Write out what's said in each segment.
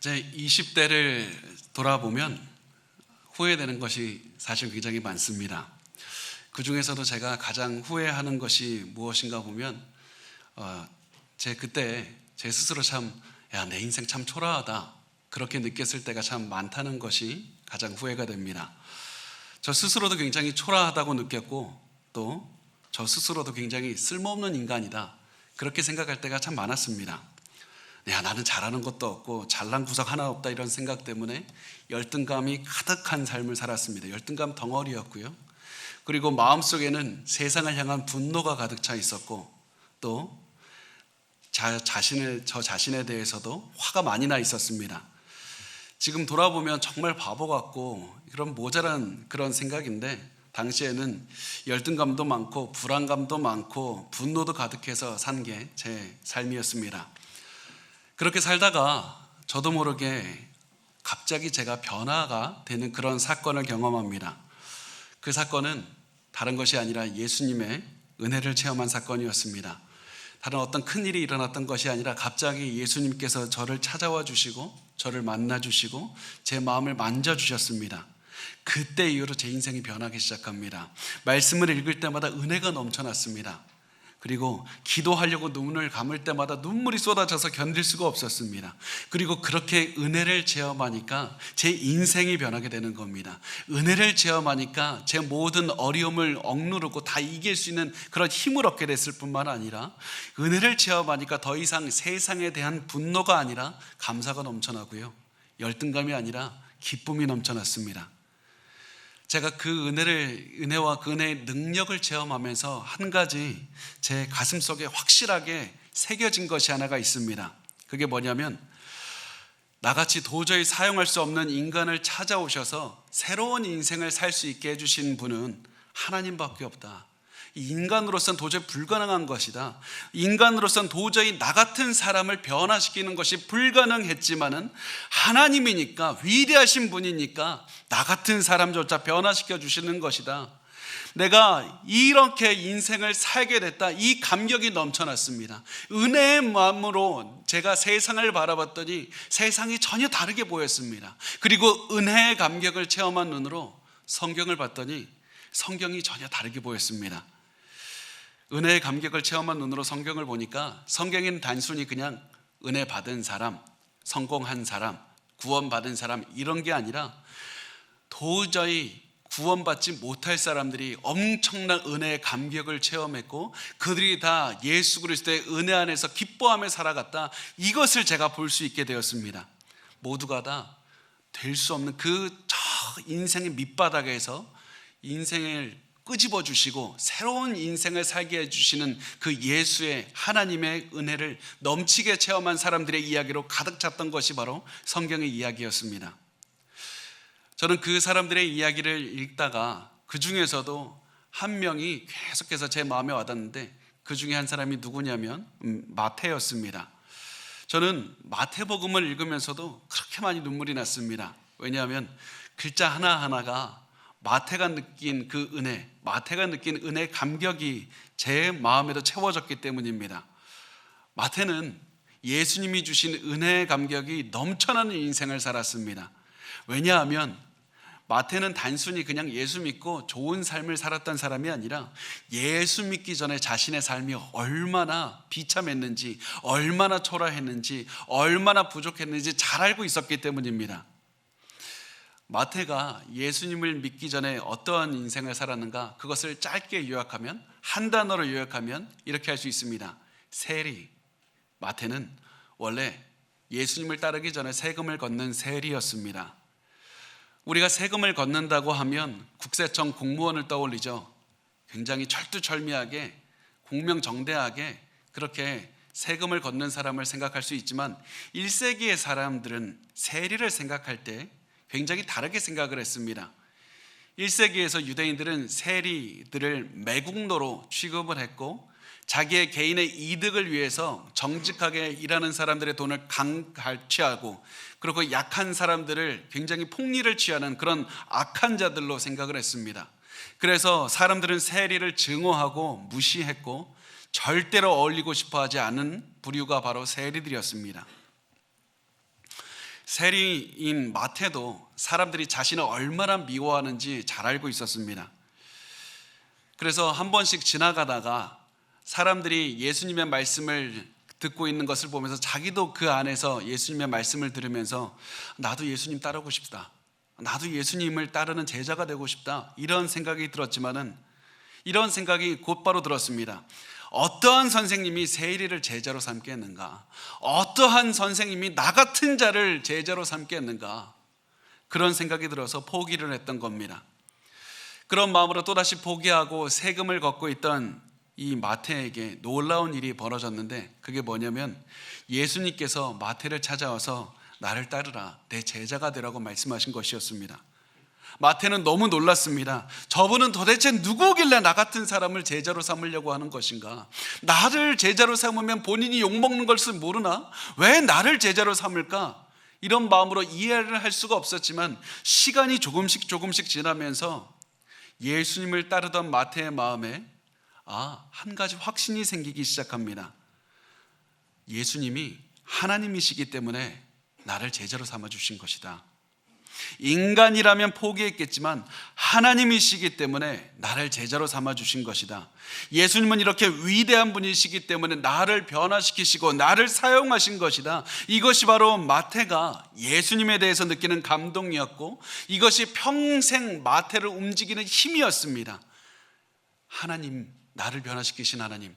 제 20대를 돌아보면 후회되는 것이 사실 굉장히 많습니다. 그 중에서도 제가 가장 후회하는 것이 무엇인가 보면 그때 제 스스로 내 인생 참 초라하다 그렇게 느꼈을 때가 참 많다는 것이 가장 후회가 됩니다. 저 스스로도 굉장히 초라하다고 느꼈고 또 저 스스로도 굉장히 쓸모없는 인간이다 그렇게 생각할 때가 참 많았습니다. 나는 잘하는 것도 없고 잘난 구석 하나 없다 이런 생각 때문에 열등감이 가득한 삶을 살았습니다. 열등감 덩어리였고요. 그리고 마음속에는 세상을 향한 분노가 가득 차 있었고 또 저 자신에 대해서도 화가 많이 나 있었습니다. 지금 돌아보면 정말 바보 같고 그런 모자란 그런 생각인데 당시에는 열등감도 많고 불안감도 많고 분노도 가득해서 산 게 제 삶이었습니다. 그렇게 살다가 저도 모르게 갑자기 제가 변화가 되는 그런 사건을 경험합니다. 그 사건은 다른 것이 아니라 예수님의 은혜를 체험한 사건이었습니다. 다른 어떤 큰 일이 일어났던 것이 아니라 갑자기 예수님께서 저를 찾아와 주시고 저를 만나 주시고 제 마음을 만져 주셨습니다. 그때 이후로 제 인생이 변하기 시작합니다. 말씀을 읽을 때마다 은혜가 넘쳐났습니다. 그리고 기도하려고 눈을 감을 때마다 눈물이 쏟아져서 견딜 수가 없었습니다. 그리고 그렇게 은혜를 체험하니까 제 인생이 변하게 되는 겁니다. 은혜를 체험하니까 제 모든 어려움을 억누르고 다 이길 수 있는 그런 힘을 얻게 됐을 뿐만 아니라 은혜를 체험하니까 더 이상 세상에 대한 분노가 아니라 감사가 넘쳐나고요. 열등감이 아니라 기쁨이 넘쳐났습니다. 제가 그 은혜와 그 은혜의 능력을 체험하면서 한 가지 제 가슴 속에 확실하게 새겨진 것이 하나가 있습니다. 그게 뭐냐면 나같이 도저히 사용할 수 없는 인간을 찾아오셔서 새로운 인생을 살 수 있게 해주신 분은 하나님밖에 없다. 인간으로서는 도저히 불가능한 것이다. 인간으로서는 도저히 나 같은 사람을 변화시키는 것이 불가능했지만은 하나님이니까 위대하신 분이니까 나 같은 사람조차 변화시켜 주시는 것이다. 내가 이렇게 인생을 살게 됐다. 이 감격이 넘쳐났습니다. 은혜의 마음으로 제가 세상을 바라봤더니 세상이 전혀 다르게 보였습니다. 그리고 은혜의 감격을 체험한 눈으로 성경을 봤더니 성경이 전혀 다르게 보였습니다. 은혜의 감격을 체험한 눈으로 성경을 보니까 성경에는 단순히 그냥 은혜 받은 사람, 성공한 사람, 구원받은 사람 이런 게 아니라 도저히 구원받지 못할 사람들이 엄청난 은혜의 감격을 체험했고 그들이 다 예수 그리스도의 은혜 안에서 기뻐하며 살아갔다. 이것을 제가 볼 수 있게 되었습니다. 모두가 다 될 수 없는 저 인생의 밑바닥에서 인생을 끄집어 주시고 새로운 인생을 살게 해주시는 그 예수의 하나님의 은혜를 넘치게 체험한 사람들의 이야기로 가득 찼던 것이 바로 성경의 이야기였습니다. 저는 그 사람들의 이야기를 읽다가 그 중에서도 한 명이 계속해서 제 마음에 와닿는데 그 중에 한 사람이 누구냐면 마태였습니다. 저는 마태복음을 읽으면서도 그렇게 많이 눈물이 났습니다. 왜냐하면 글자 하나하나가 마태가 느낀 그 은혜, 마태가 느낀 은혜 감격이 제 마음에도 채워졌기 때문입니다. 마태는 예수님이 주신 은혜의 감격이 넘쳐나는 인생을 살았습니다. 왜냐하면 마태는 단순히 그냥 예수 믿고 좋은 삶을 살았던 사람이 아니라 예수 믿기 전에 자신의 삶이 얼마나 비참했는지, 얼마나 초라했는지, 얼마나 부족했는지 잘 알고 있었기 때문입니다. 마태가 예수님을 믿기 전에 어떠한 인생을 살았는가? 그것을 짧게 요약하면, 한 단어로 요약하면 이렇게 할 수 있습니다. 세리. 마태는 원래 예수님을 따르기 전에 세금을 걷는 세리였습니다. 우리가 세금을 걷는다고 하면 국세청 공무원을 떠올리죠. 굉장히 철두철미하게 공명정대하게 그렇게 세금을 걷는 사람을 생각할 수 있지만 1세기의 사람들은 세리를 생각할 때 굉장히 다르게 생각을 했습니다. 1세기에서 유대인들은 세리들을 매국노로 취급을 했고 자기의 개인의 이득을 위해서 정직하게 일하는 사람들의 돈을 강갈취하고 그리고 약한 사람들을 굉장히 폭리를 취하는 그런 악한 자들로 생각을 했습니다. 그래서 사람들은 세리를 증오하고 무시했고 절대로 어울리고 싶어하지 않은 부류가 바로 세리들이었습니다. 세리인 마태도 사람들이 자신을 얼마나 미워하는지 잘 알고 있었습니다. 그래서 한 번씩 지나가다가 사람들이 예수님의 말씀을 듣고 있는 것을 보면서 자기도 그 안에서 예수님의 말씀을 들으면서 나도 예수님 따르고 싶다, 나도 예수님을 따르는 제자가 되고 싶다, 이런 생각이 들었지만은 이런 생각이 곧바로 들었습니다. 어떠한 선생님이 세리를 제자로 삼겠는가? 어떠한 선생님이 나 같은 자를 제자로 삼겠는가? 그런 생각이 들어서 포기를 했던 겁니다. 그런 마음으로 또다시 포기하고 세금을 걷고 있던 이 마태에게 놀라운 일이 벌어졌는데, 그게 뭐냐면 예수님께서 마태를 찾아와서 나를 따르라, 내 제자가 되라고 말씀하신 것이었습니다. 마태는 너무 놀랐습니다. 저분은 도대체 누구길래 나 같은 사람을 제자로 삼으려고 하는 것인가? 나를 제자로 삼으면 본인이 욕먹는 것을 모르나? 왜 나를 제자로 삼을까? 이런 마음으로 이해를 할 수가 없었지만 시간이 조금씩 지나면서 예수님을 따르던 마태의 마음에 한 가지 확신이 생기기 시작합니다. 예수님이 하나님이시기 때문에 나를 제자로 삼아주신 것이다. 인간이라면 포기했겠지만 하나님이시기 때문에 나를 제자로 삼아주신 것이다. 예수님은 이렇게 위대한 분이시기 때문에 나를 변화시키시고 나를 사용하신 것이다. 이것이 바로 마태가 예수님에 대해서 느끼는 감동이었고, 이것이 평생 마태를 움직이는 힘이었습니다. 하나님, 나를 변화시키신 하나님,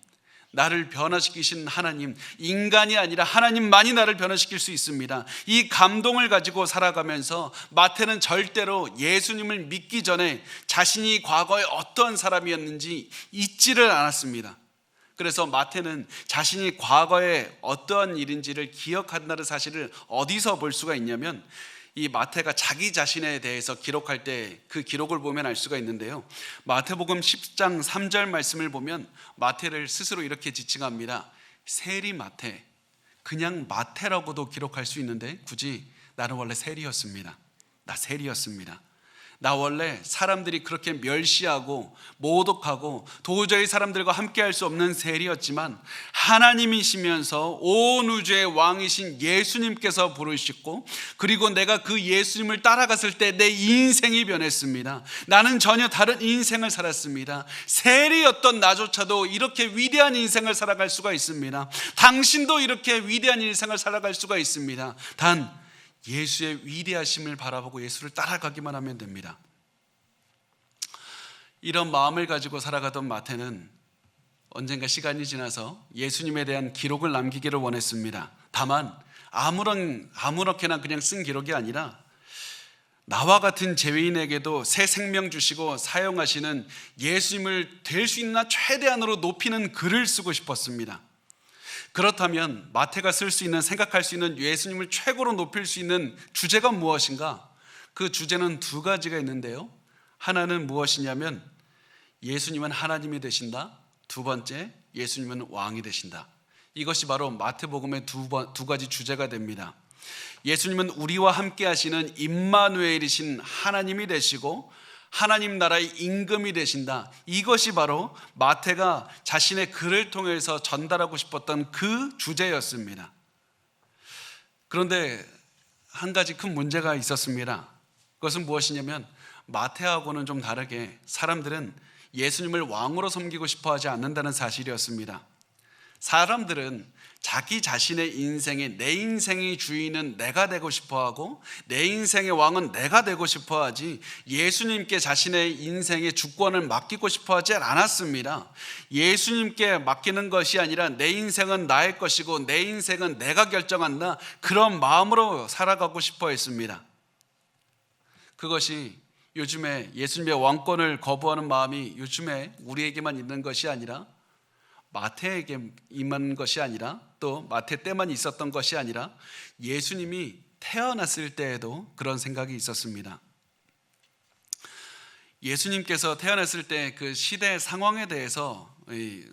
나를 변화시키신 하나님, 인간이 아니라 하나님만이 나를 변화시킬 수 있습니다. 이 감동을 가지고 살아가면서 마태는 절대로 예수님을 믿기 전에 자신이 과거에 어떤 사람이었는지 잊지를 않았습니다. 그래서 마태는 자신이 과거에 어떠한 일인지를 기억한다는 사실을 어디서 볼 수가 있냐면, 이 마태가 자기 자신에 대해서 기록할 때 그 기록을 보면 알 수가 있는데요, 마태복음 10장 3절 말씀을 보면 마태를 스스로 이렇게 지칭합니다. 세리 마태, 그냥 마태라고도 기록할 수 있는데 굳이 나는 원래 세리였습니다. 나 세리였습니다. 나 원래 사람들이 그렇게 멸시하고 모독하고 도저히 사람들과 함께할 수 없는 세리였지만 하나님이시면서 온 우주의 왕이신 예수님께서 부르시고, 그리고 내가 그 예수님을 따라갔을 때 내 인생이 변했습니다. 나는 전혀 다른 인생을 살았습니다. 세리였던 나조차도 이렇게 위대한 인생을 살아갈 수가 있습니다. 당신도 이렇게 위대한 인생을 살아갈 수가 있습니다. 단 예수의 위대하심을 바라보고 예수를 따라가기만 하면 됩니다. 이런 마음을 가지고 살아가던 마태는 언젠가 시간이 지나서 예수님에 대한 기록을 남기기를 원했습니다. 다만 아무렇게나 그냥 쓴 기록이 아니라 나와 같은 죄인에게도 새 생명 주시고 사용하시는 예수님을 될 수 있나 최대한으로 높이는 글을 쓰고 싶었습니다. 그렇다면 마태가 쓸 수 있는, 생각할 수 있는 예수님을 최고로 높일 수 있는 주제가 무엇인가? 그 주제는 두 가지가 있는데요, 하나는 무엇이냐면 예수님은 하나님이 되신다, 두 번째 예수님은 왕이 되신다. 이것이 바로 마태복음의 두 가지 주제가 됩니다. 예수님은 우리와 함께 하시는 임마누엘이신 하나님이 되시고 하나님 나라의 임금이 되신다. 이것이 바로 마태가 자신의 글을 통해서 전달하고 싶었던 그 주제였습니다. 그런데 한 가지 큰 문제가 있었습니다. 그것은 무엇이냐면 마태하고는 좀 다르게 사람들은 예수님을 왕으로 섬기고 싶어 하지 않는다는 사실이었습니다. 사람들은 자기 자신의 인생에 내 인생의 주인은 내가 되고 싶어하고 내 인생의 왕은 내가 되고 싶어하지 예수님께 자신의 인생의 주권을 맡기고 싶어하지 않았습니다. 예수님께 맡기는 것이 아니라 내 인생은 나의 것이고 내 인생은 내가 결정한다, 그런 마음으로 살아가고 싶어 했습니다. 그것이 요즘에 예수님의 왕권을 거부하는 마음이 요즘에 우리에게만 있는 것이 아니라 마태에게 임한 것이 아니라 또 마태 때만 있었던 것이 아니라 예수님이 태어났을 때에도 그런 생각이 있었습니다. 예수님께서 태어났을 때 그 시대 상황에 대해서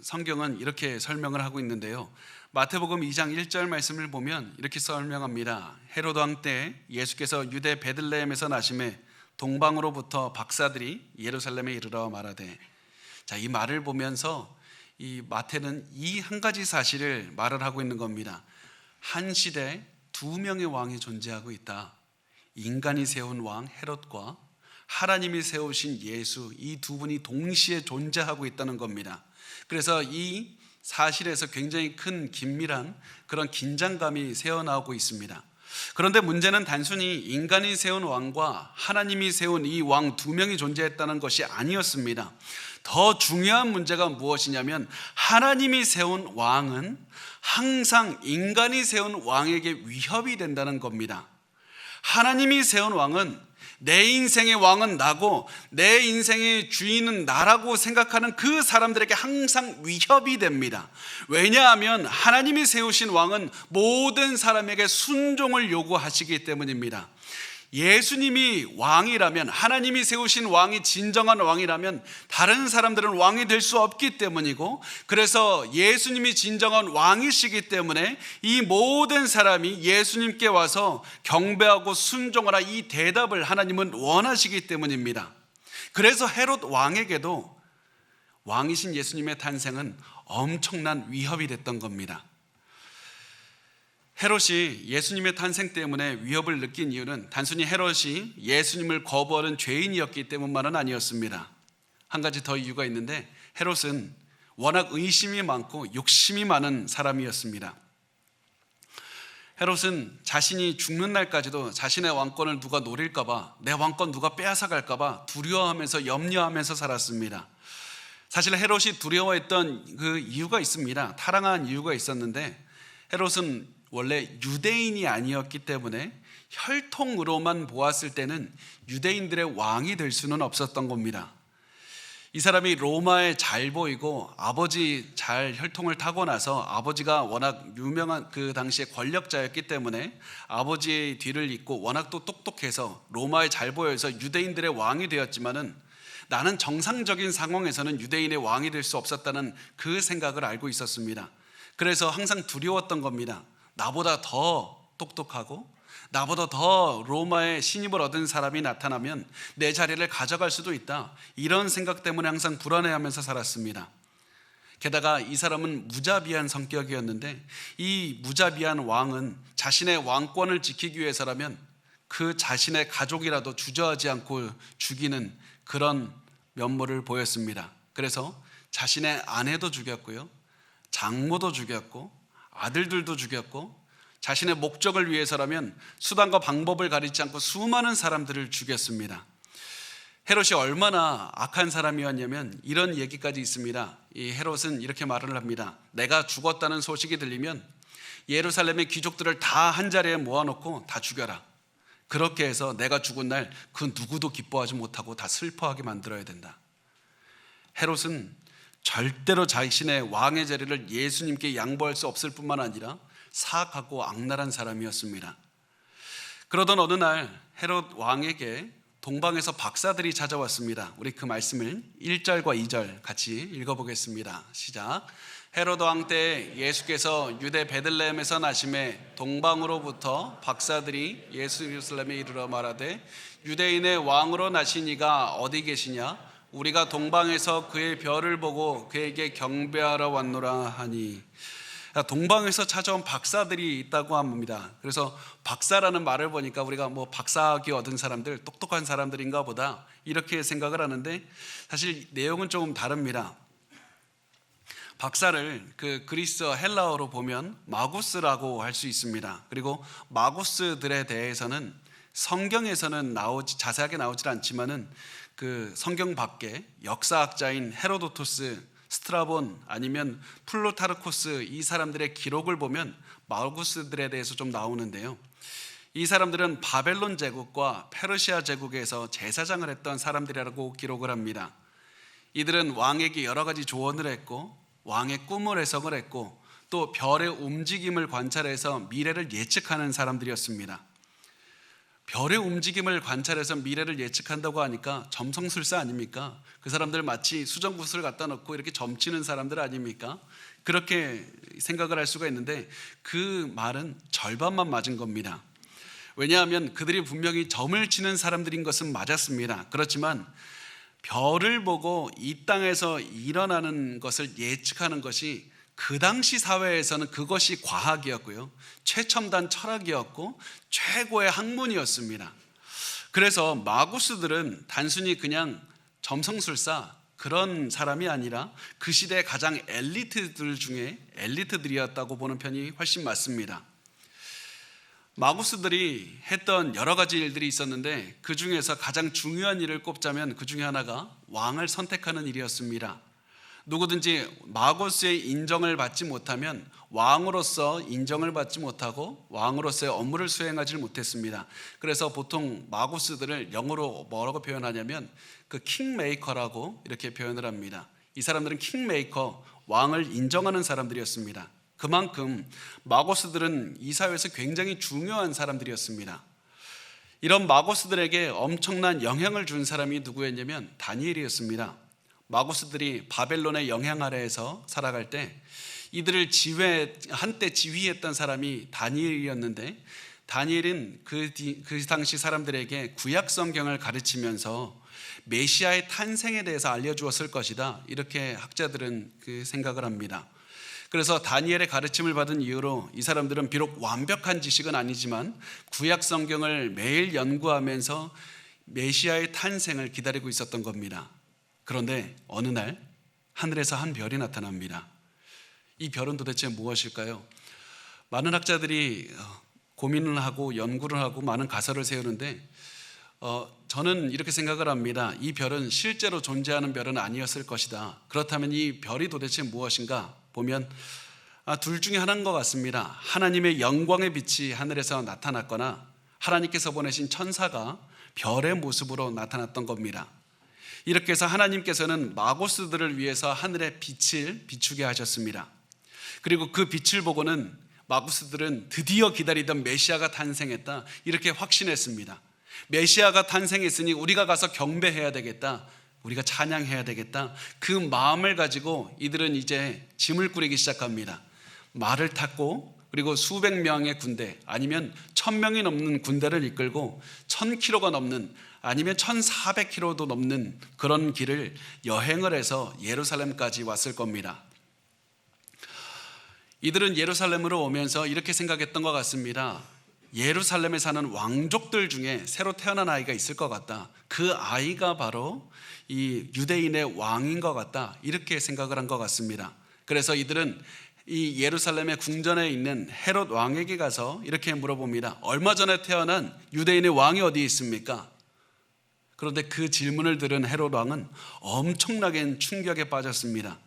성경은 이렇게 설명을 하고 있는데요, 마태복음 2장 1절 말씀을 보면 이렇게 설명합니다. 헤로드 왕 때 예수께서 유대 베들레헴에서 나심에 동방으로부터 박사들이 예루살렘에 이르러 말하되. 자, 이 말을 보면서 이 마태는 이 한 가지 사실을 말을 하고 있는 겁니다. 한 시대 두 명의 왕이 존재하고 있다. 인간이 세운 왕 헤롯과 하나님이 세우신 예수, 이 두 분이 동시에 존재하고 있다는 겁니다. 그래서 이 사실에서 굉장히 큰 긴밀한 그런 긴장감이 새어나오고 있습니다. 그런데 문제는 단순히 인간이 세운 왕과 하나님이 세운 이 왕 두 명이 존재했다는 것이 아니었습니다. 더 중요한 문제가 무엇이냐면 하나님이 세운 왕은 항상 인간이 세운 왕에게 위협이 된다는 겁니다. 하나님이 세운 왕은 내 인생의 왕은 나고 내 인생의 주인은 나라고 생각하는 그 사람들에게 항상 위협이 됩니다. 왜냐하면 하나님이 세우신 왕은 모든 사람에게 순종을 요구하시기 때문입니다. 예수님이 왕이라면, 하나님이 세우신 왕이 진정한 왕이라면 다른 사람들은 왕이 될 수 없기 때문이고, 그래서 예수님이 진정한 왕이시기 때문에 이 모든 사람이 예수님께 와서 경배하고 순종하라, 이 대답을 하나님은 원하시기 때문입니다. 그래서 헤롯 왕에게도 왕이신 예수님의 탄생은 엄청난 위협이 됐던 겁니다. 헤롯이 예수님의 탄생 때문에 위협을 느낀 이유는 단순히 헤롯이 예수님을 거부하는 죄인이었기 때문만은 아니었습니다. 한 가지 더 이유가 있는데, 헤롯은 워낙 의심이 많고 욕심이 많은 사람이었습니다. 헤롯은 자신이 죽는 날까지도 자신의 왕권을 누가 노릴까봐, 내 왕권 누가 빼앗아갈까봐 두려워하면서 염려하면서 살았습니다. 사실 헤롯이 두려워했던 그 이유가 있습니다. 타당한 이유가 있었는데, 헤롯은 원래 유대인이 아니었기 때문에 혈통으로만 보았을 때는 유대인들의 왕이 될 수는 없었던 겁니다. 이 사람이 로마에 잘 보이고 아버지 잘 혈통을 타고나서, 아버지가 워낙 유명한 그 당시에 권력자였기 때문에 아버지의 뒤를 잇고 워낙 또 똑똑해서 로마에 잘 보여서 유대인들의 왕이 되었지만은, 나는 정상적인 상황에서는 유대인의 왕이 될 수 없었다는 그 생각을 알고 있었습니다. 그래서 항상 두려웠던 겁니다. 나보다 더 똑똑하고 나보다 더 로마의 신입을 얻은 사람이 나타나면 내 자리를 가져갈 수도 있다, 이런 생각 때문에 항상 불안해하면서 살았습니다. 게다가 이 사람은 무자비한 성격이었는데, 이 무자비한 왕은 자신의 왕권을 지키기 위해서라면 그 자신의 가족이라도 주저하지 않고 죽이는 그런 면모를 보였습니다. 그래서 자신의 아내도 죽였고요, 장모도 죽였고, 아들들도 죽였고, 자신의 목적을 위해서라면 수단과 방법을 가리지 않고 수많은 사람들을 죽였습니다. 헤롯이 얼마나 악한 사람이었냐면 이런 얘기까지 있습니다. 이 헤롯은 이렇게 말을 합니다. 내가 죽었다는 소식이 들리면 예루살렘의 귀족들을 다 한자리에 모아놓고 다 죽여라. 그렇게 해서 내가 죽은 날 그 누구도 기뻐하지 못하고 다 슬퍼하게 만들어야 된다. 헤롯은 절대로 자신의 왕의 자리를 예수님께 양보할 수 없을 뿐만 아니라 사악하고 악랄한 사람이었습니다. 그러던 어느 날 헤롯 왕에게 동방에서 박사들이 찾아왔습니다. 우리 그 말씀을 1절과 2절 같이 읽어보겠습니다. 시작. 헤롯 왕 때 예수께서 유대 베들레헴에서 나심에 동방으로부터 박사들이 예루살렘에 이르러 말하되, 유대인의 왕으로 나신 이가 어디 계시냐? 우리가 동방에서 그의 별을 보고 그에게 경배하러 왔노라 하니. 동방에서 찾아온 박사들이 있다고 합니다. 그래서 박사라는 말을 보니까 우리가 뭐 박사학위 얻은 사람들, 똑똑한 사람들인가 보다 이렇게 생각을 하는데, 사실 내용은 조금 다릅니다. 박사를 그 그리스 헬라어로 보면 마구스라고 할 수 있습니다. 그리고 마구스들에 대해서는 성경에서는 자세하게 나오질 않지만은 그 성경 밖에 역사학자인 헤로도토스, 스트라본 아니면 플루타르코스, 이 사람들의 기록을 보면 마구스들에 대해서 좀 나오는데요. 이 사람들은 바벨론 제국과 페르시아 제국에서 제사장을 했던 사람들이라고 기록을 합니다. 이들은 왕에게 여러 가지 조언을 했고, 왕의 꿈을 해석을 했고, 또 별의 움직임을 관찰해서 미래를 예측하는 사람들이었습니다. 별의 움직임을 관찰해서 미래를 예측한다고 하니까 점성술사 아닙니까? 그 사람들 마치 수정구슬을 갖다 놓고 이렇게 점치는 사람들 아닙니까? 그렇게 생각을 할 수가 있는데, 그 말은 절반만 맞은 겁니다. 왜냐하면 그들이 분명히 점을 치는 사람들인 것은 맞았습니다. 그렇지만 별을 보고 이 땅에서 일어나는 것을 예측하는 것이 그 당시 사회에서는 그것이 과학이었고요, 최첨단 철학이었고 최고의 학문이었습니다. 그래서 마구스들은 단순히 그냥 점성술사 그런 사람이 아니라 그 시대의 가장 엘리트들 중에 엘리트들이었다고 보는 편이 훨씬 맞습니다. 마구스들이 했던 여러 가지 일들이 있었는데 그 중에서 가장 중요한 일을 꼽자면 그 중에 하나가 왕을 선택하는 일이었습니다. 누구든지 마구스의 인정을 받지 못하면 왕으로서 인정을 받지 못하고 왕으로서의 업무를 수행하지 못했습니다. 그래서 보통 마구스들을 영어로 뭐라고 표현하냐면 그 킹메이커라고 이렇게 표현을 합니다. 이 사람들은 킹메이커, 왕을 인정하는 사람들이었습니다. 그만큼 마고스들은 이 사회에서 굉장히 중요한 사람들이었습니다. 이런 마고스들에게 엄청난 영향을 준 사람이 누구였냐면 다니엘이었습니다. 마고스들이 바벨론의 영향 아래에서 살아갈 때 이들을 한때 지휘했던 사람이 다니엘이었는데, 다니엘은 그 당시 사람들에게 구약 성경을 가르치면서 메시아의 탄생에 대해서 알려주었을 것이다, 이렇게 학자들은 생각을 합니다. 그래서 다니엘의 가르침을 받은 이후로 이 사람들은 비록 완벽한 지식은 아니지만 구약 성경을 매일 연구하면서 메시아의 탄생을 기다리고 있었던 겁니다. 그런데 어느 날 하늘에서 한 별이 나타납니다. 이 별은 도대체 무엇일까요? 많은 학자들이 고민을 하고 연구를 하고 많은 가설을 세우는데 저는 이렇게 생각을 합니다. 이 별은 실제로 존재하는 별은 아니었을 것이다. 그렇다면 이 별이 도대체 무엇인가 보면 둘 중에 하나인 것 같습니다. 하나님의 영광의 빛이 하늘에서 나타났거나 하나님께서 보내신 천사가 별의 모습으로 나타났던 겁니다. 이렇게 해서 하나님께서는 마고스들을 위해서 하늘의 빛을 비추게 하셨습니다. 그리고 그 빛을 보고는 마고스들은 드디어 기다리던 메시아가 탄생했다, 이렇게 확신했습니다. 메시아가 탄생했으니 우리가 가서 경배해야 되겠다, 우리가 찬양해야 되겠다, 그 마음을 가지고 이들은 이제 짐을 꾸리기 시작합니다. 말을 탔고 그리고 수백 명의 군대, 아니면 1000명이 넘는 군대를 이끌고 1000km가 넘는, 아니면 1400km도 넘는 그런 길을 여행을 해서 예루살렘까지 왔을 겁니다. 이들은 예루살렘으로 오면서 이렇게 생각했던 것 같습니다. 예루살렘에 사는 왕족들 중에 새로 태어난 아이가 있을 것 같다, 그 아이가 바로 이 유대인의 왕인 것 같다, 이렇게 생각을 한 것 같습니다. 그래서 이들은 이 예루살렘의 궁전에 있는 헤롯 왕에게 가서 이렇게 물어봅니다. 얼마 전에 태어난 유대인의 왕이 어디 있습니까? 그런데 그 질문을 들은 헤롯 왕은 엄청나게 충격에 빠졌습니다.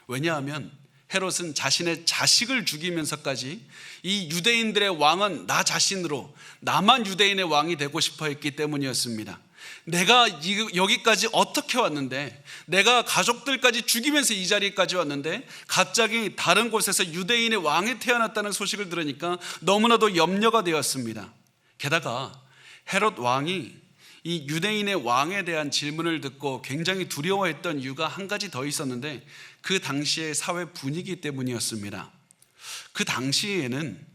왜냐하면 헤롯은 자신의 자식을 죽이면서까지 이 유대인들의 왕은 나 자신으로, 나만 유대인의 왕이 되고 싶어 했기 때문이었습니다. 내가 여기까지 어떻게 왔는데, 내가 가족들까지 죽이면서 이 자리까지 왔는데 갑자기 다른 곳에서 유대인의 왕이 태어났다는 소식을 들으니까 너무나도 염려가 되었습니다. 게다가 헤롯 왕이 이 유대인의 왕에 대한 질문을 듣고 굉장히 두려워했던 이유가 한 가지 더 있었는데, 그 당시의 사회 분위기 때문이었습니다. 그 당시에는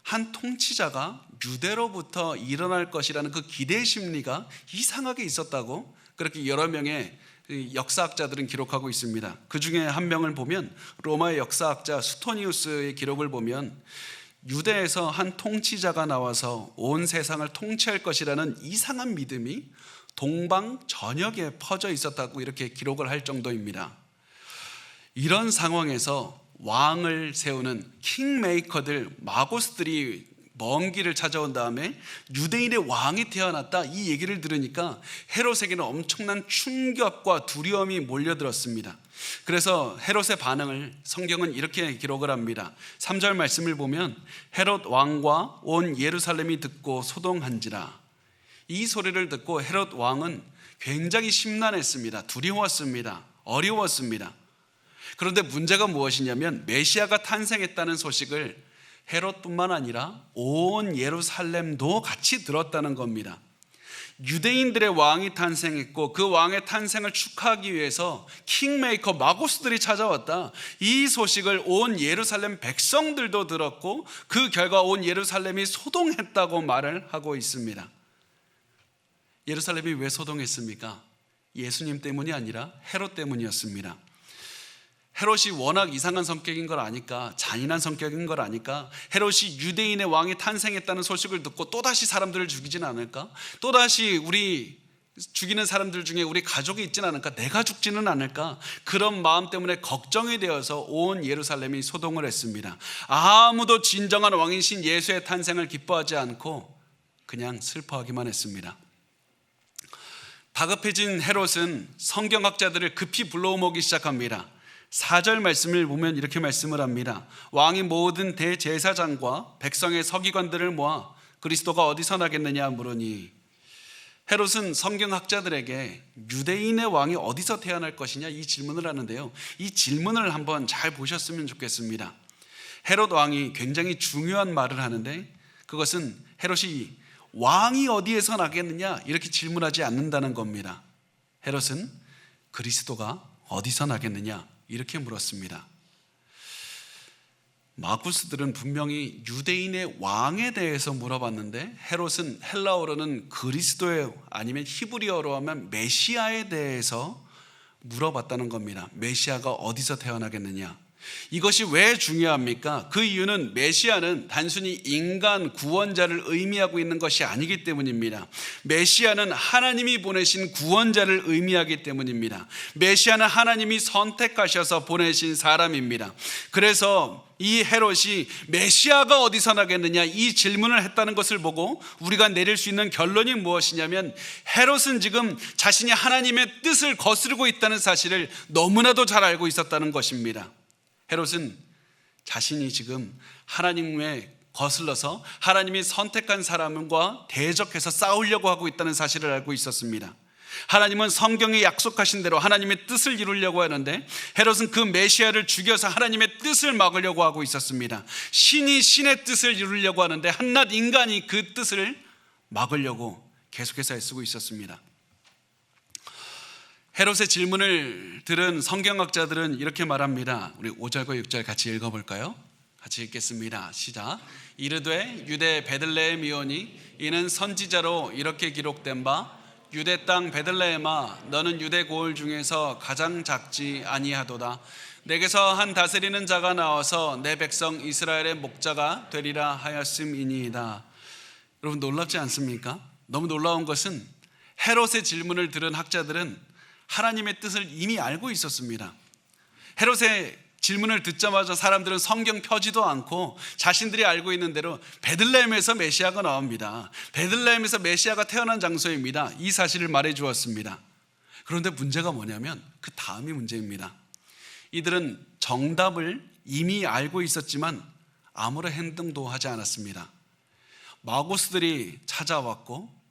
한 통치자가 유대로부터 일어날 것이라는 그 기대 심리가 이상하게 있었다고 그렇게 여러 명의 역사학자들은 기록하고 있습니다. 그 중에 한 명을 보면, 로마의 역사학자 수토니우스의 기록을 보면 유대에서 한 통치자가 나와서 온 세상을 통치할 것이라는 이상한 믿음이 동방 전역에 퍼져 있었다고 이렇게 기록을 할 정도입니다. 이런 상황에서 왕을 세우는 킹메이커들, 마고스들이 먼 길을 찾아온 다음에 유대인의 왕이 태어났다, 이 얘기를 들으니까 헤롯에게는 엄청난 충격과 두려움이 몰려들었습니다. 그래서 헤롯의 반응을 성경은 이렇게 기록을 합니다. 3절 말씀을 보면 헤롯 왕과 온 예루살렘이 듣고 소동한지라. 이 소리를 듣고 헤롯 왕은 굉장히 심란했습니다. 두려웠습니다. 어려웠습니다. 그런데 문제가 무엇이냐면 메시아가 탄생했다는 소식을 헤롯뿐만 아니라 온 예루살렘도 같이 들었다는 겁니다. 유대인들의 왕이 탄생했고 그 왕의 탄생을 축하하기 위해서 킹메이커 마고스들이 찾아왔다, 이 소식을 온 예루살렘 백성들도 들었고 그 결과 온 예루살렘이 소동했다고 말을 하고 있습니다. 예루살렘이 왜 소동했습니까? 예수님 때문이 아니라 헤롯 때문이었습니다. 헤롯이 워낙 이상한 성격인 걸 아니까, 잔인한 성격인 걸 아니까 헤롯이 유대인의 왕이 탄생했다는 소식을 듣고 또다시 사람들을 죽이진 않을까? 또다시 우리 죽이는 사람들 중에 우리 가족이 있지는 않을까? 내가 죽지는 않을까? 그런 마음 때문에 걱정이 되어서 온 예루살렘이 소동을 했습니다. 아무도 진정한 왕이신 예수의 탄생을 기뻐하지 않고 그냥 슬퍼하기만 했습니다. 다급해진 헤롯은 성경학자들을 급히 불러오기 시작합니다. 4절 말씀을 보면 이렇게 말씀을 합니다. 왕이 모든 대제사장과 백성의 서기관들을 모아 그리스도가 어디서 나겠느냐 물으니, 헤롯은 성경학자들에게 유대인의 왕이 어디서 태어날 것이냐 이 질문을 하는데요, 이 질문을 한번 잘 보셨으면 좋겠습니다. 헤롯 왕이 굉장히 중요한 말을 하는데, 그것은 헤롯이 왕이 어디에서 나겠느냐 이렇게 질문하지 않는다는 겁니다. 헤롯은 그리스도가 어디서 나겠느냐 이렇게 물었습니다. 마구스들은 분명히 유대인의 왕에 대해서 물어봤는데, 헤롯은 헬라어로는 그리스도의, 아니면 히브리어로 하면 메시아에 대해서 물어봤다는 겁니다. 메시아가 어디서 태어나겠느냐. 이것이 왜 중요합니까? 그 이유는 메시아는 단순히 인간 구원자를 의미하고 있는 것이 아니기 때문입니다. 메시아는 하나님이 보내신 구원자를 의미하기 때문입니다. 메시아는 하나님이 선택하셔서 보내신 사람입니다. 그래서 이 헤롯이 메시아가 어디서 나겠느냐 이 질문을 했다는 것을 보고 우리가 내릴 수 있는 결론이 무엇이냐면, 헤롯은 지금 자신이 하나님의 뜻을 거스르고 있다는 사실을 너무나도 잘 알고 있었다는 것입니다. 헤롯은 자신이 지금 하나님에 거슬러서 하나님이 선택한 사람과 대적해서 싸우려고 하고 있다는 사실을 알고 있었습니다. 하나님은 성경에 약속하신 대로 하나님의 뜻을 이루려고 하는데, 헤롯은 그 메시아를 죽여서 하나님의 뜻을 막으려고 하고 있었습니다. 신이 신의 뜻을 이루려고 하는데 한낱 인간이 그 뜻을 막으려고 계속해서 애쓰고 있었습니다. 헤롯의 질문을 들은 성경학자들은 이렇게 말합니다. 우리 5절과 6절 같이 읽어볼까요? 같이 읽겠습니다. 시작. 이르되 유대 베들레헴이오니 이는 선지자로 이렇게 기록된 바, 유대 땅 베들레헴아 너는 유대 고을 중에서 가장 작지 아니하도다. 내게서 한 다스리는 자가 나와서 내 백성 이스라엘의 목자가 되리라 하였음이니이다. 여러분 놀랍지 않습니까? 너무 놀라운 것은 헤롯의 질문을 들은 학자들은 하나님의 뜻을 이미 알고 있었습니다. 헤롯의 질문을 듣자마자 사람들은 성경 펴지도 않고 자신들이 알고 있는 대로 베들레헴에서 메시아가 나옵니다. 베들레헴에서 메시아가 태어난 장소입니다. 이 사실을 말해 주었습니다. 그런데 문제가 뭐냐면 그 다음이 문제입니다. 이들은 정답을 이미 알고 있었지만 아무런 행동도 하지 않았습니다. 마고스들이 찾아왔고,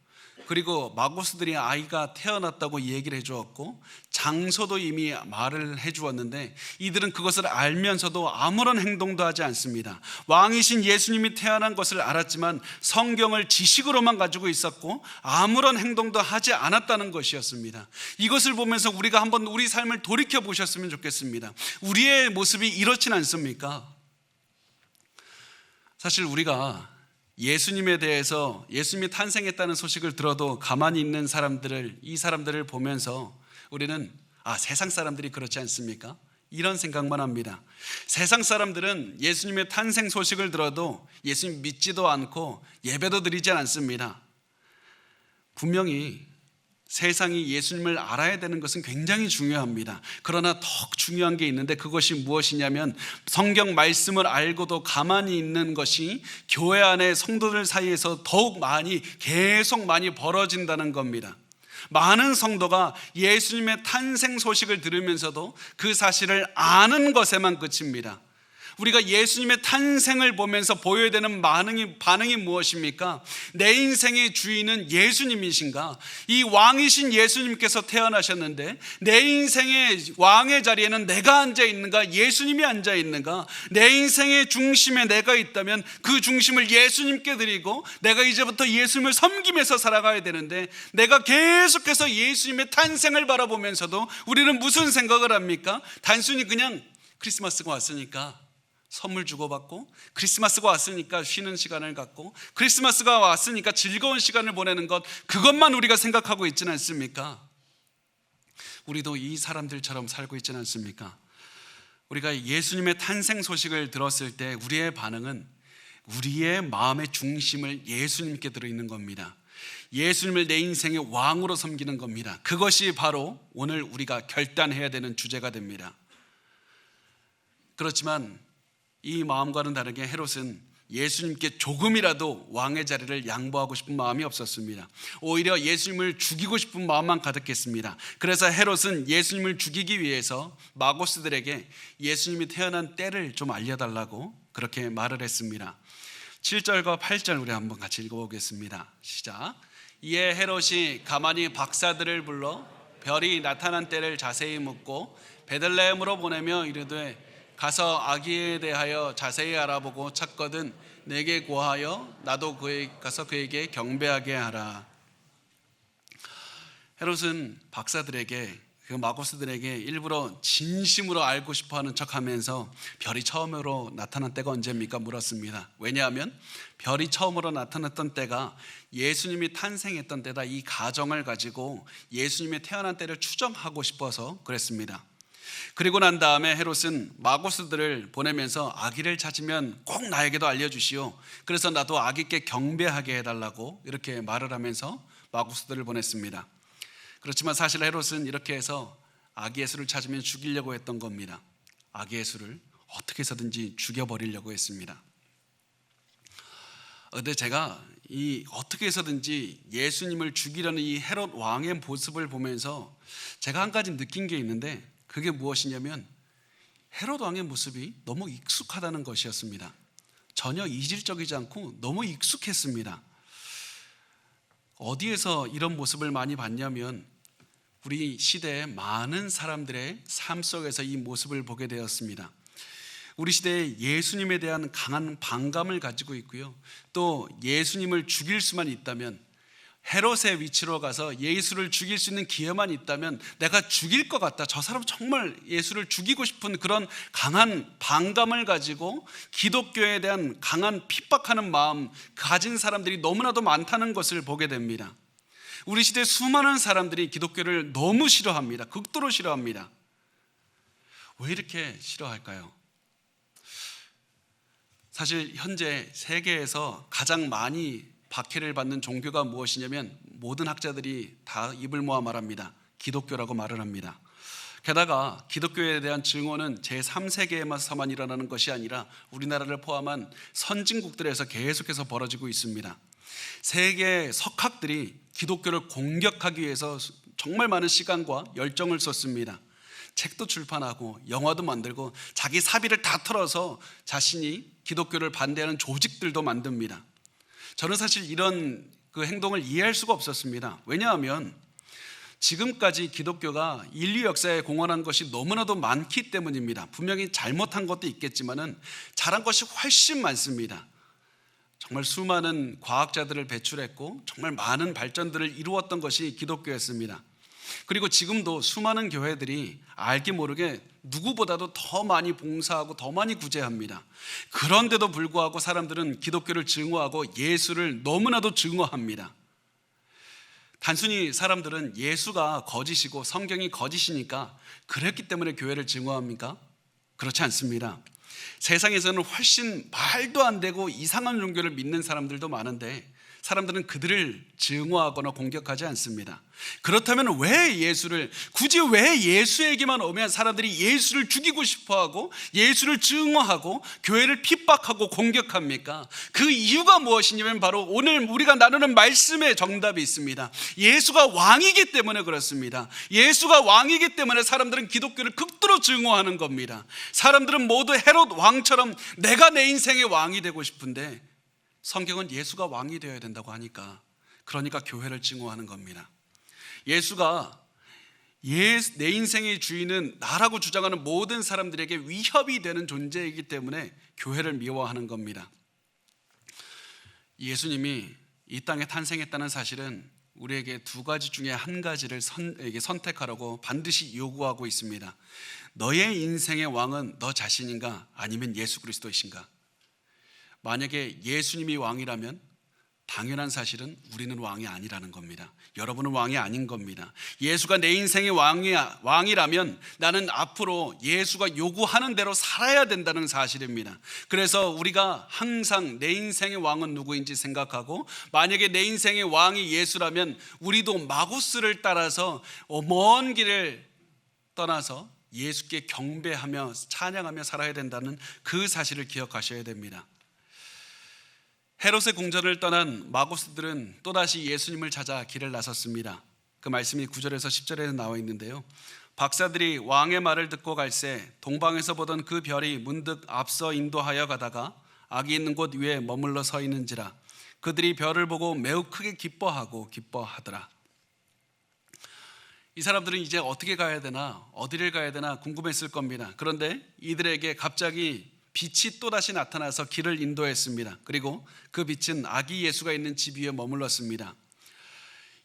그리고 마고스들이 아이가 태어났다고 얘기를 해주었고, 장소도 이미 말을 해주었는데 이들은 그것을 알면서도 아무런 행동도 하지 않습니다. 왕이신 예수님이 태어난 것을 알았지만 성경을 지식으로만 가지고 있었고 아무런 행동도 하지 않았다는 것이었습니다. 이것을 보면서 우리가 한번 우리 삶을 돌이켜 보셨으면 좋겠습니다. 우리의 모습이 이렇진 않습니까? 사실 우리가 예수님에 대해서, 예수님이 탄생했다는 소식을 들어도 가만히 있는 사람들을, 이 사람들을 보면서 우리는 세상 사람들이 그렇지 않습니까? 이런 생각만 합니다. 세상 사람들은 예수님의 탄생 소식을 들어도 예수님 믿지도 않고 예배도 드리지 않습니다. 분명히 세상이 예수님을 알아야 되는 것은 굉장히 중요합니다. 그러나 더 중요한 게 있는데, 그것이 무엇이냐면 성경 말씀을 알고도 가만히 있는 것이 교회 안에 성도들 사이에서 더욱 계속 많이 벌어진다는 겁니다. 많은 성도가 예수님의 탄생 소식을 들으면서도 그 사실을 아는 것에만 그칩니다. 우리가 예수님의 탄생을 보면서 보여야 되는 반응이 무엇입니까? 내 인생의 주인은 예수님이신가? 이 왕이신 예수님께서 태어나셨는데 내 인생의 왕의 자리에는 내가 앉아 있는가? 예수님이 앉아 있는가? 내 인생의 중심에 내가 있다면 그 중심을 예수님께 드리고 내가 이제부터 예수님을 섬기면서 살아가야 되는데, 내가 계속해서 예수님의 탄생을 바라보면서도 우리는 무슨 생각을 합니까? 단순히 그냥 크리스마스가 왔으니까 선물 주고받고, 크리스마스가 왔으니까 쉬는 시간을 갖고, 크리스마스가 왔으니까 즐거운 시간을 보내는 것, 그것만 우리가 생각하고 있지는 않습니까? 우리도 이 사람들처럼 살고 있지는 않습니까? 우리가 예수님의 탄생 소식을 들었을 때 우리의 반응은 우리의 마음의 중심을 예수님께 들어있는 겁니다. 예수님을 내 인생의 왕으로 섬기는 겁니다. 그것이 바로 오늘 우리가 결단해야 되는 주제가 됩니다. 그렇지만 이 마음과는 다르게 헤롯은 예수님께 조금이라도 왕의 자리를 양보하고 싶은 마음이 없었습니다. 오히려 예수님을 죽이고 싶은 마음만 가득했습니다. 그래서 헤롯은 예수님을 죽이기 위해서 마고스들에게 예수님이 태어난 때를 좀 알려달라고 그렇게 말을 했습니다. 7절과 8절 우리 한번 같이 읽어보겠습니다. 시작. 이에 헤롯이 가만히 박사들을 불러 별이 나타난 때를 자세히 묻고 베들레헴으로 보내며 이르되 가서 아기에 대하여 자세히 알아보고 찾거든 내게 고하여 나도 가서 그에게 경배하게 하라. 헤롯은 박사들에게 그 마고스들에게 일부러 진심으로 알고 싶어하는 척하면서 별이 처음으로 나타난 때가 언제입니까? 물었습니다. 왜냐하면 별이 처음으로 나타났던 때가 예수님이 탄생했던 때다. 이 가정을 가지고 예수님이 태어난 때를 추정하고 싶어서 그랬습니다. 그리고 난 다음에 헤롯은 마고스들을 보내면서 아기를 찾으면 꼭 나에게도 알려주시오. 그래서 나도 아기께 경배하게 해달라고 이렇게 말을 하면서 마고스들을 보냈습니다. 그렇지만 사실 헤롯은 이렇게 해서 아기 예수를 찾으면 죽이려고 했던 겁니다. 아기 예수를 어떻게 해서든지 죽여버리려고 했습니다. 그런데 제가 이 어떻게 해서든지 예수님을 죽이려는 이 헤롯 왕의 모습을 보면서 제가 한 가지 느낀 게 있는데 그게 무엇이냐면 헤롯 왕의 모습이 너무 익숙하다는 것이었습니다. 전혀 이질적이지 않고 너무 익숙했습니다. 어디에서 이런 모습을 많이 봤냐면 우리 시대의 많은 사람들의 삶 속에서 이 모습을 보게 되었습니다. 우리 시대에 예수님에 대한 강한 반감을 가지고 있고요. 또 예수님을 죽일 수만 있다면 헤롯의 위치로 가서 예수를 죽일 수 있는 기회만 있다면 내가 죽일 것 같다. 저 사람 정말 예수를 죽이고 싶은 그런 강한 반감을 가지고 기독교에 대한 강한 핍박하는 마음 가진 사람들이 너무나도 많다는 것을 보게 됩니다. 우리 시대 수많은 사람들이 기독교를 너무 싫어합니다. 극도로 싫어합니다. 왜 이렇게 싫어할까요? 사실 현재 세계에서 가장 많이 박해를 받는 종교가 무엇이냐면 모든 학자들이 다 입을 모아 말합니다. 기독교라고 말을 합니다. 게다가 기독교에 대한 증오는 제3세계에서만 일어나는 것이 아니라 우리나라를 포함한 선진국들에서 계속해서 벌어지고 있습니다. 세계 석학들이 기독교를 공격하기 위해서 정말 많은 시간과 열정을 쏟습니다. 책도 출판하고 영화도 만들고 자기 사비를 다 털어서 자신이 기독교를 반대하는 조직들도 만듭니다. 저는 사실 이런 그 행동을 이해할 수가 없었습니다. 왜냐하면 지금까지 기독교가 인류 역사에 공헌한 것이 너무나도 많기 때문입니다. 분명히 잘못한 것도 있겠지만은 잘한 것이 훨씬 많습니다. 정말 수많은 과학자들을 배출했고 정말 많은 발전들을 이루었던 것이 기독교였습니다. 그리고 지금도 수많은 교회들이 알게 모르게 누구보다도 더 많이 봉사하고 더 많이 구제합니다. 그런데도 불구하고 사람들은 기독교를 증오하고 예수를 너무나도 증오합니다. 단순히 사람들은 예수가 거짓이고 성경이 거짓이니까 그랬기 때문에 교회를 증오합니까? 그렇지 않습니다. 세상에서는 훨씬 말도 안 되고 이상한 종교를 믿는 사람들도 많은데 사람들은 그들을 증오하거나 공격하지 않습니다. 그렇다면 굳이 왜 예수에게만 오면 사람들이 예수를 죽이고 싶어하고 예수를 증오하고 교회를 핍박하고 공격합니까? 그 이유가 무엇이냐면 바로 오늘 우리가 나누는 말씀의 정답이 있습니다. 예수가 왕이기 때문에 그렇습니다. 예수가 왕이기 때문에 사람들은 기독교를 극도로 증오하는 겁니다. 사람들은 모두 헤롯 왕처럼 내가 내 인생의 왕이 되고 싶은데 성경은 예수가 왕이 되어야 된다고 하니까 그러니까 교회를 증오하는 겁니다. 예수가 내 인생의 주인은 나라고 주장하는 모든 사람들에게 위협이 되는 존재이기 때문에 교회를 미워하는 겁니다. 예수님이 이 땅에 탄생했다는 사실은 우리에게 두 가지 중에 한 가지를 선택하라고 반드시 요구하고 있습니다. 너의 인생의 왕은 너 자신인가 아니면 예수 그리스도이신가? 만약에 예수님이 왕이라면 당연한 사실은 우리는 왕이 아니라는 겁니다. 여러분은 왕이 아닌 겁니다. 예수가 내 인생의 왕이라면 나는 앞으로 예수가 요구하는 대로 살아야 된다는 사실입니다. 그래서 우리가 항상 내 인생의 왕은 누구인지 생각하고, 만약에 내 인생의 왕이 예수라면 우리도 마구스를 따라서 먼 길을 떠나서 예수께 경배하며 찬양하며 살아야 된다는 그 사실을 기억하셔야 됩니다. 헤롯의 궁전을 떠난 마구스들은 또다시 예수님을 찾아 길을 나섰습니다. 그 말씀이 9절에서 10절에 나와 있는데요, 박사들이 왕의 말을 듣고 갈새 동방에서 보던 그 별이 문득 앞서 인도하여 가다가 아기 있는 곳 위에 머물러 서 있는지라 그들이 별을 보고 매우 크게 기뻐하더라. 이 사람들은 이제 어떻게 가야 되나, 어디를 가야 되나 궁금했을 겁니다. 그런데 이들에게 갑자기 빛이 또다시 나타나서 길을 인도했습니다. 그리고 그 빛은 아기 예수가 있는 집 위에 머물렀습니다.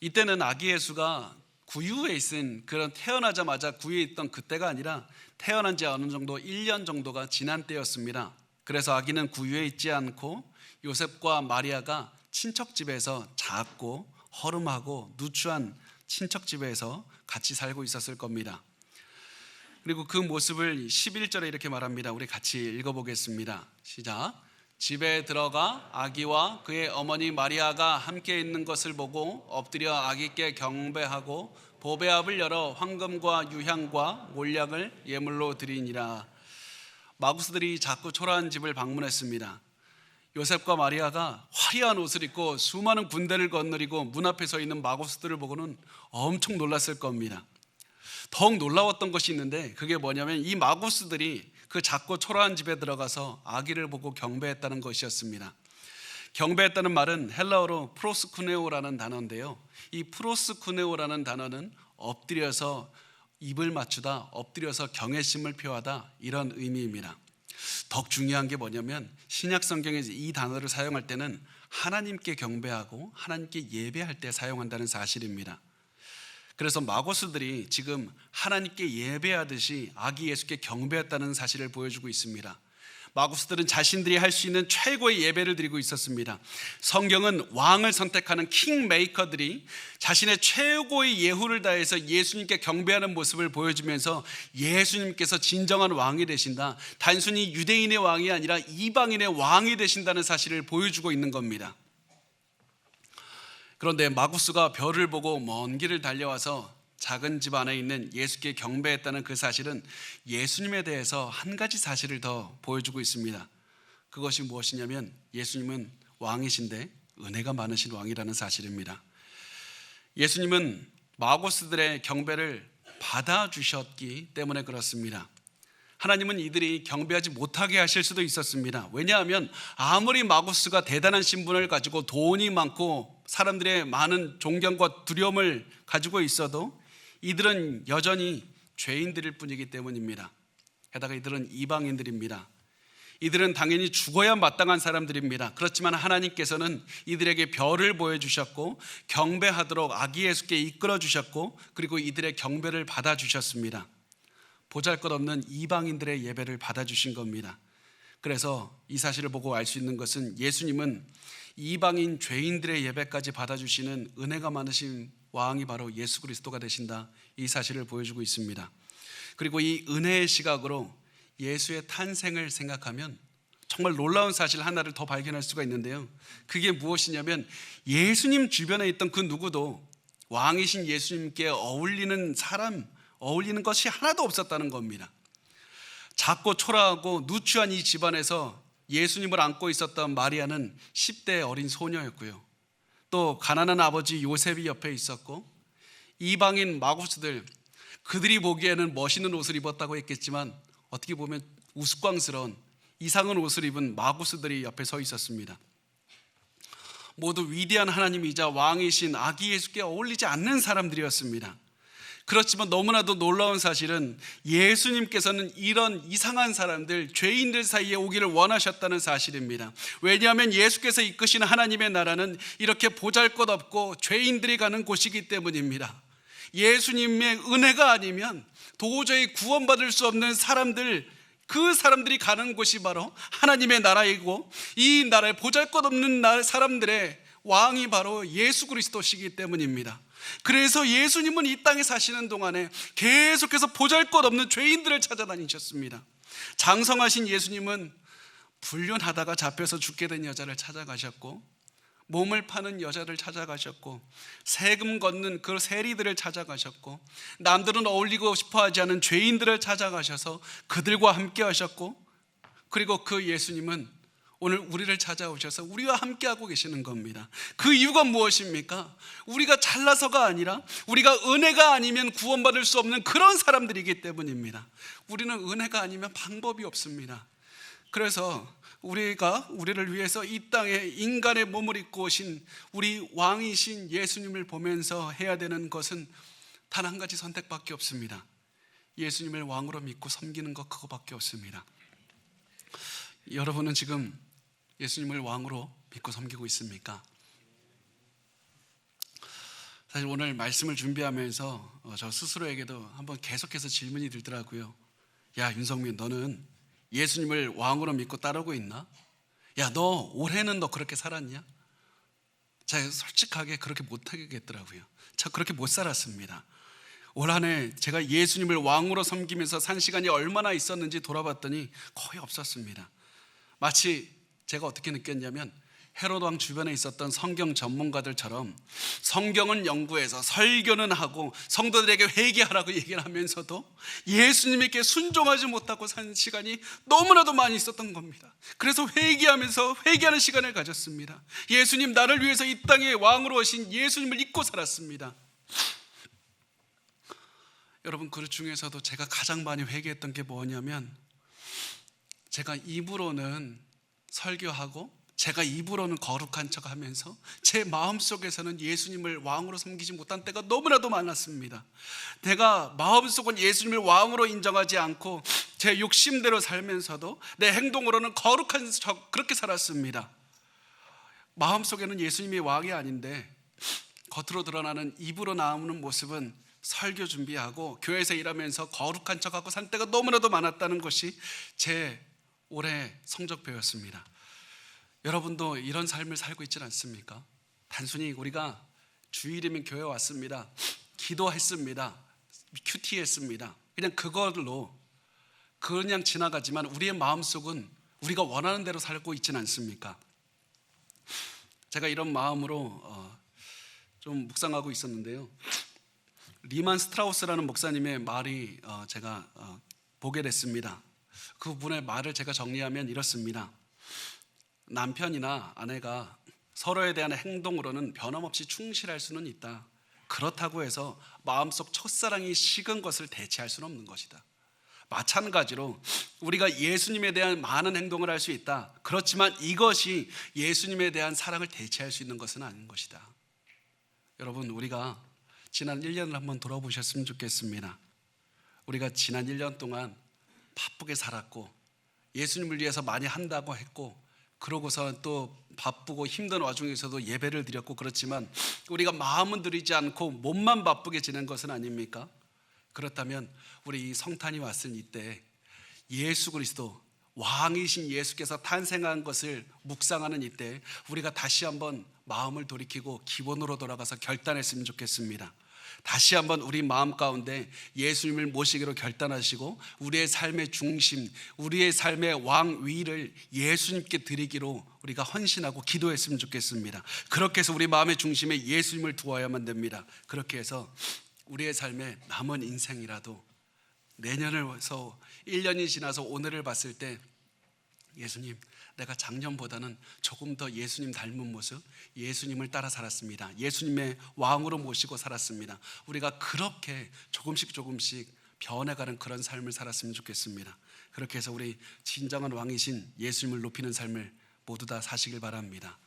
이때는 아기 예수가 구유에 있은, 그런 태어나자마자 구유에 있던 그때가 아니라 태어난 지 어느 정도 1년 정도가 지난 때였습니다. 그래서 아기는 구유에 있지 않고 요셉과 마리아가 친척집에서 작고 허름하고 누추한 친척집에서 같이 살고 있었을 겁니다. 그리고 그 모습을 11절에 이렇게 말합니다. 우리 같이 읽어보겠습니다. 시작. 집에 들어가 아기와 그의 어머니 마리아가 함께 있는 것을 보고 엎드려 아기께 경배하고 보배압을 열어 황금과 유향과 몰약을 예물로 드리니라. 마구스들이 작고 초라한 집을 방문했습니다. 요셉과 마리아가 화려한 옷을 입고 수많은 군대를 거느리고 문 앞에 서 있는 마구스들을 보고는 엄청 놀랐을 겁니다. 더욱 놀라웠던 것이 있는데, 그게 뭐냐면 이 마구스들이 그 작고 초라한 집에 들어가서 아기를 보고 경배했다는 것이었습니다. 경배했다는 말은 헬라어로 프로스쿠네오라는 단어인데요, 이 프로스쿠네오라는 단어는 엎드려서 입을 맞추다, 엎드려서 경외심을 표하다, 이런 의미입니다. 더욱 중요한 게 뭐냐면 신약 성경에서 이 단어를 사용할 때는 하나님께 경배하고 하나님께 예배할 때 사용한다는 사실입니다. 그래서 마구스들이 지금 하나님께 예배하듯이 아기 예수께 경배했다는 사실을 보여주고 있습니다. 마구스들은 자신들이 할 수 있는 최고의 예배를 드리고 있었습니다. 성경은 왕을 선택하는 킹메이커들이 자신의 최고의 예후를 다해서 예수님께 경배하는 모습을 보여주면서 예수님께서 진정한 왕이 되신다, 단순히 유대인의 왕이 아니라 이방인의 왕이 되신다는 사실을 보여주고 있는 겁니다. 그런데 마구스가 별을 보고 먼 길을 달려와서 작은 집 안에 있는 예수께 경배했다는 그 사실은 예수님에 대해서 한 가지 사실을 더 보여주고 있습니다. 그것이 무엇이냐면 예수님은 왕이신데 은혜가 많으신 왕이라는 사실입니다. 예수님은 마구스들의 경배를 받아주셨기 때문에 그렇습니다. 하나님은 이들이 경배하지 못하게 하실 수도 있었습니다. 왜냐하면 아무리 마구스가 대단한 신분을 가지고 돈이 많고 사람들의 많은 존경과 두려움을 가지고 있어도 이들은 여전히 죄인들일 뿐이기 때문입니다. 게다가 이들은 이방인들입니다. 이들은 당연히 죽어야 마땅한 사람들입니다. 그렇지만 하나님께서는 이들에게 별을 보여주셨고 경배하도록 아기 예수께 이끌어 주셨고, 그리고 이들의 경배를 받아주셨습니다. 보잘것없는 이방인들의 예배를 받아주신 겁니다. 그래서 이 사실을 보고 알 수 있는 것은 예수님은 이방인 죄인들의 예배까지 받아주시는 은혜가 많으신 왕이 바로 예수 그리스도가 되신다, 이 사실을 보여주고 있습니다. 그리고 이 은혜의 시각으로 예수의 탄생을 생각하면 정말 놀라운 사실 하나를 더 발견할 수가 있는데요, 그게 무엇이냐면 예수님 주변에 있던 그 누구도 왕이신 예수님께 어울리는 것이 하나도 없었다는 겁니다. 작고 초라하고 누추한 이 집안에서 예수님을 안고 있었던 마리아는 10대 어린 소녀였고요, 또 가난한 아버지 요셉이 옆에 있었고, 이방인 마구스들, 그들이 보기에는 멋있는 옷을 입었다고 했겠지만 어떻게 보면 우스꽝스러운 이상한 옷을 입은 마구스들이 옆에 서 있었습니다. 모두 위대한 하나님이자 왕이신 아기 예수께 어울리지 않는 사람들이었습니다. 그렇지만 너무나도 놀라운 사실은 예수님께서는 이런 이상한 사람들, 죄인들 사이에 오기를 원하셨다는 사실입니다. 왜냐하면 예수께서 이끄시는 하나님의 나라는 이렇게 보잘것없고 죄인들이 가는 곳이기 때문입니다. 예수님의 은혜가 아니면 도저히 구원받을 수 없는 사람들, 그 사람들이 가는 곳이 바로 하나님의 나라이고, 이 나라에 보잘것없는 사람들의 왕이 바로 예수 그리스도시기 때문입니다. 그래서 예수님은 이 땅에 사시는 동안에 계속해서 보잘것없는 죄인들을 찾아다니셨습니다. 장성하신 예수님은 불륜하다가 잡혀서 죽게 된 여자를 찾아가셨고, 몸을 파는 여자를 찾아가셨고, 세금 걷는 그 세리들을 찾아가셨고, 남들은 어울리고 싶어하지 않은 죄인들을 찾아가셔서 그들과 함께 하셨고, 그리고 그 예수님은 오늘 우리를 찾아오셔서 우리와 함께하고 계시는 겁니다. 그 이유가 무엇입니까? 우리가 잘나서가 아니라 우리가 은혜가 아니면 구원받을 수 없는 그런 사람들이기 때문입니다. 우리는 은혜가 아니면 방법이 없습니다. 그래서 우리가 우리를 위해서 이 땅에 인간의 몸을 입고 오신 우리 왕이신 예수님을 보면서 해야 되는 것은 단 한 가지 선택밖에 없습니다. 예수님을 왕으로 믿고 섬기는 것, 그거밖에 없습니다. 여러분은 지금 예수님을 왕으로 믿고 섬기고 있습니까? 사실 오늘 말씀을 준비하면서 저 스스로에게도 한번 계속해서 질문이 들더라고요. 야, 윤성민, 너는 예수님을 왕으로 믿고 따르고 있나? 야, 너 올해는 너 그렇게 살았냐? 제가 솔직하게 그렇게 못하겠더라고요. 저 그렇게 못 살았습니다. 올 한 해 제가 예수님을 왕으로 섬기면서 산 시간이 얼마나 있었는지 돌아봤더니 거의 없었습니다. 마치 제가 어떻게 느꼈냐면 헤롯 왕 주변에 있었던 성경 전문가들처럼 성경은 연구해서 설교는 하고 성도들에게 회개하라고 얘기를 하면서도 예수님에게 순종하지 못하고 산 시간이 너무나도 많이 있었던 겁니다. 그래서 회개하면서 회개하는 시간을 가졌습니다. 예수님, 나를 위해서 이 땅에 왕으로 오신 예수님을 잊고 살았습니다. 여러분, 그 중에서도 제가 가장 많이 회개했던 게 뭐냐면, 제가 입으로는 설교하고 제가 입으로는 거룩한 척 하면서 제 마음속에서는 예수님을 왕으로 섬기지 못한 때가 너무나도 많았습니다. 내가 마음속은 예수님을 왕으로 인정하지 않고 제 욕심대로 살면서도 내 행동으로는 거룩한 척 그렇게 살았습니다. 마음속에는 예수님이 왕이 아닌데 겉으로 드러나는, 입으로 나오는 모습은 설교 준비하고 교회에서 일하면서 거룩한 척하고 산 때가 너무나도 많았다는 것이 제 올해 성적표였습니다. 여러분도 이런 삶을 살고 있지 않습니까? 단순히 우리가 주일이면 교회 왔습니다, 기도했습니다, 큐티 했습니다, 그냥 그걸로 그냥 지나가지만 우리의 마음속은 우리가 원하는 대로 살고 있지는 않습니까? 제가 이런 마음으로 좀 묵상하고 있었는데요, 리만 스트라우스라는 목사님의 말이 제가 보게 됐습니다. 그분의 말을 제가 정리하면 이렇습니다. 남편이나 아내가 서로에 대한 행동으로는 변함없이 충실할 수는 있다. 그렇다고 해서 마음속 첫사랑이 식은 것을 대체할 수는 없는 것이다. 마찬가지로 우리가 예수님에 대한 많은 행동을 할 수 있다. 그렇지만 이것이 예수님에 대한 사랑을 대체할 수 있는 것은 아닌 것이다. 여러분, 우리가 지난 1년을 한번 돌아보셨으면 좋겠습니다. 우리가 지난 1년 동안 바쁘게 살았고 예수님을 위해서 많이 한다고 했고, 그러고서 또 바쁘고 힘든 와중에서도 예배를 드렸고, 그렇지만 우리가 마음은 들이지 않고 몸만 바쁘게 지낸 것은 아닙니까? 그렇다면 우리 이 성탄이 왔을 이때 예수 그리스도 왕이신 예수께서 탄생한 것을 묵상하는 이때 우리가 다시 한번 마음을 돌이키고 기본으로 돌아가서 결단했으면 좋겠습니다. 다시 한번 우리 마음 가운데 예수님을 모시기로 결단하시고 우리의 삶의 중심, 우리의 삶의 왕위를 예수님께 드리기로 우리가 헌신하고 기도했으면 좋겠습니다. 그렇게 해서 우리 마음의 중심에 예수님을 두어야만 됩니다. 그렇게 해서 우리의 삶의 남은 인생이라도 내년을 해서 1년이 지나서 오늘을 봤을 때 예수님, 내가 작년보다는 조금 더 예수님 닮은 모습, 예수님을 따라 살았습니다. 예수님의 왕으로 모시고 살았습니다. 우리가 그렇게 조금씩 변해가는 그런 삶을 살았으면 좋겠습니다. 그렇게 해서 우리 진정한 왕이신 예수님을 높이는 삶을 모두 다 사시길 바랍니다.